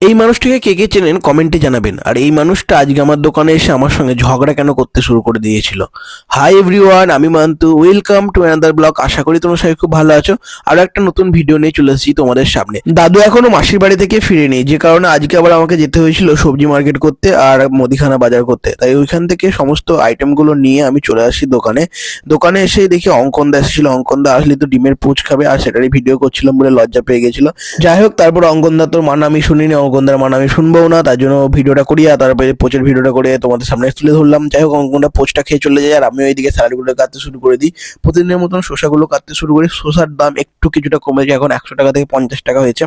এই মানুষটিকে কে কে চেনেন কমেন্টে জানাবেন। আর এই মানুষটা আজকে আমার দোকানে এসে আমার সঙ্গে ঝগড়া কেন করতে শুরু করে দিয়েছিল। হাই এভরিওয়ান, আমি Mantu, welcome to another blog. আশা করি তোমরা সবাই খুব ভালো আছো। আরো একটা নতুন ভিডিও নিয়ে চলে এসেছি তোমাদের সামনে। দাদু এখনো মাসির বাড়ি থেকে ফিরেনি, যে কারণে আজকে আবার আমাকে যেতে হয়েছিল সবজি মার্কেট করতে আর মুদিখানা বাজার করতে। তাই ওইখান থেকে সমস্ত আইটেমগুলো নিয়ে আমি চলে আসি দোকানে। দোকানে এসে দেখি অঙ্কনদা এসেছিল। অঙ্কনদা আসলে তো ডিমের পুচ খাবে, আর সেটারই ভিডিও করছিলাম বলে লজ্জা পেয়ে গেছিল। যাই হোক, তারপর অঙ্কনদা তোর মান আমি শুনিনি, অঙ্কনদার মান আমি শুনবো না, তার জন্য ভিডিওটা করি আর তারপরে পোচের ভিডিওটা করে তোমাদের সামনে তুলে ধরলাম। যাই হোক, অঙ্কনদা পোচটা খেয়ে চলে যায় আর আমি ওইদিকে স্যালাডগুলো কাটতে শুরু করে দিই। প্রতিদিনের মতন শসাগুলো কাটতে শুরু করি। শসার দাম একটু কিছুটা কমেছে, এখন 100 টাকা থেকে 50 টাকা হয়েছে।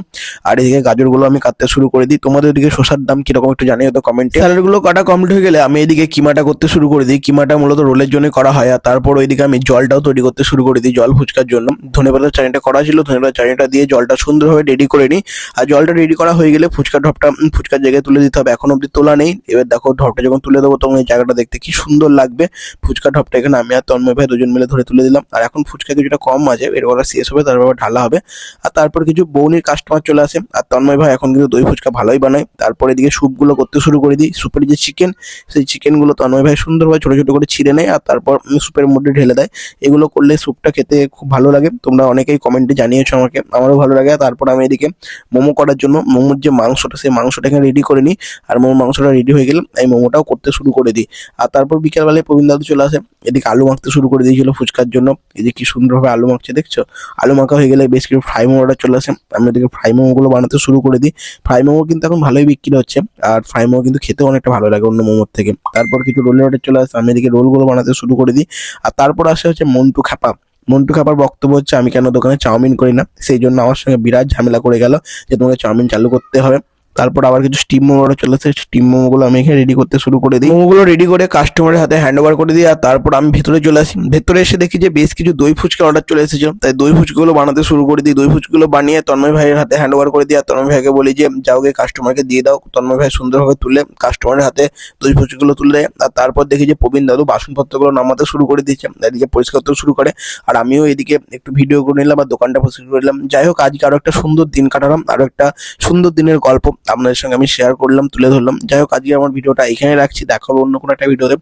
আর এদিকে গাজরগুলো আমি কাটতে শুরু করে দিই। তোমাদের ওদিকে শসার দাম কিরকম একটু জানিও তো কমেন্টে। স্যালাডগুলো কাটা কমপ্লিট হয়ে গেলে আমি এদিকে কিমাটা করতে শুরু করে দিই। কিমাটা মূলত রোলের জন্য করা হয়। আর তারপর ওইদিকে আমি জলটাও তৈরি করতে শুরু করে দিই, জল ফুচকার জন্য। ধনেপাতার চাটনিটা করা ছিল, ধনেপাতার চাটনিটা দিয়ে জলটা সুন্দরভাবে রেডি করে নিই। আর জলটা রেডি করা হয়ে গেলে ফুচকার ঢপটা ফুচকার জায়গায় তুলে দিতে হবে। এখন অব্দি তোলা নেই। এবার দেখো, ঢপটা যখন তুলে দেবো তখন এই জায়গাটা দেখতে কি সুন্দর লাগবে। ফুচকার ঢপটা এখানে আমি আর তন্ময় ভাই দুজন মিলে ধরে তুলে দিলাম। আর এখন ফুচকা কিছুটা কম আছে, এর করা শেষ হবে, তারপর ঢালা হবে। আর তারপর কিছু বৌনির কাস্টমার চলে আসে। আর তন্ময় ভাই এখন কিন্তু দই ফুচকা ভালোই বানায়। তারপরে এদিকে স্যুপগুলো করতে শুরু করে দিই। স্যুপের যে চিকেন, সেই চিকেনগুলো তন্ময় ভাই সুন্দরভাবে ছোটো ছোটো করে ছিঁড়ে নেয় আর তারপর স্যুপের মধ্যে ঢেলে দেয়। এগুলো করলে স্যুপটা খেতে খুব ভালো লাগে। তোমরা অনেকেই কমেন্টে জানিয়েছো আমাকে, আমারও ভালো লাগে। আর তারপর আমি এদিকে মোমো করার জন্য মোমোর যে মাংসটা, সেই মাংসটা এখানে রেডি করে নিই। আর মোমোর মাংসটা রেডি হয়ে গেলে আমি মোমোটাও করতে শুরু করে দিই। আর তারপর বিকেলবেলায় প্রবীণ দাদু চলে আসে। এদিকে আলু মাখতে শুরু করে দিয়েছিল ফুচকার জন্য। এই যে কি সুন্দরভাবে আলু মাখছে দেখছো। আলু মাখা হয়ে গেলে বেশ কিছু ফ্রাই মোমোটা চলে আসে। আমি এদিকে ফ্রাই মোমোগুলো বানাতে শুরু করে দিই। ফ্রাই মোমো কিন্তু এখন ভালোই বিক্রি হচ্ছে। আর ফ্রাই মোমো কিন্তু খেতেও অনেকটা ভালো লাগে অন্য মোমোর থেকে। তারপর কিছু রোলের অর্ডার চলে আসে। আমি এদিকে রোলগুলো বানাতে শুরু করে দিই। আর তারপর আসে হচ্ছে মন্টু খ্যাপা। মন্টু খ্যাপার বক্তব্য হচ্ছে আমি কেন দোকানে চাউমিন করি না, সেই জন্য আমার সঙ্গে বিরাট ঝামেলা করে গেল যে তোমাকে চাউমিন চালু করতে হবে। তারপর আবার কিছু স্টিম মোমোটা চলে আসে। স্টিম মোমোগুলো আমি এখানে রেডি করতে শুরু করে দিই। মোমোগুলো রেডি করে কাস্টমারের হাতে হ্যান্ড ওভার করে দিই। আর তারপর আমি ভেতরে চলে আসি। ভেতরে এসে দেখি যে বেশ কিছু দই ফুচকা অর্ডার চলে এসেছিল। তাই দই ফুচকাগুলো বানাতে শুরু করে দিই। দই ফুচকাগুলো বানিয়ে তন্ময় ভাইয়ের হাতে হ্যান্ড ওভার করে দিই। আর তন্ময় ভাইকে বলি যে যাও গিয়ে কাস্টমারকে দিয়ে দাও। তন্ময় ভাই সুন্দরভাবে তুলে কাস্টমারের হাতে দই ফুচকাগুলো তুলে দেয়। আর তারপর দেখি যে প্রবীণ দাদু বাসনপত্রগুলো নামাতে শুরু করে দিয়েছে, এদিকে পরিষ্কার করতে শুরু করে। আর আমিও এদিকে একটু ভিডিও করে নিলাম আর দোকানটা পরিষ্কার করে নিলাম। যাই হোক, আজকে আরো একটা সুন্দর দিন কাটালাম। আরো একটা সুন্দর দিনের গল্প আপনাদের সঙ্গে আমি শেয়ার করলাম, তুলে ধরলাম। যাই হোক, আজকে আমার ভিডিওটা এখানে রাখছি। দেখা হবে অন্য কোনো একটা ভিডিওতে।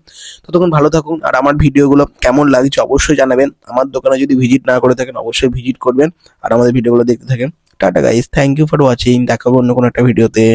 ততক্ষণ ভালো থাকুন। আর আমার ভিডিওগুলো কেমন লাগছে অবশ্যই জানাবেন। আমার দোকানে যদি ভিজিট না করে থাকেন অবশ্যই ভিজিট করবেন আর আমাদের ভিডিওগুলো দেখতে থাকেন। Ta-ta guys, thank you for watching. দেখা হবে অন্য কোনো একটা ভিডিওতে।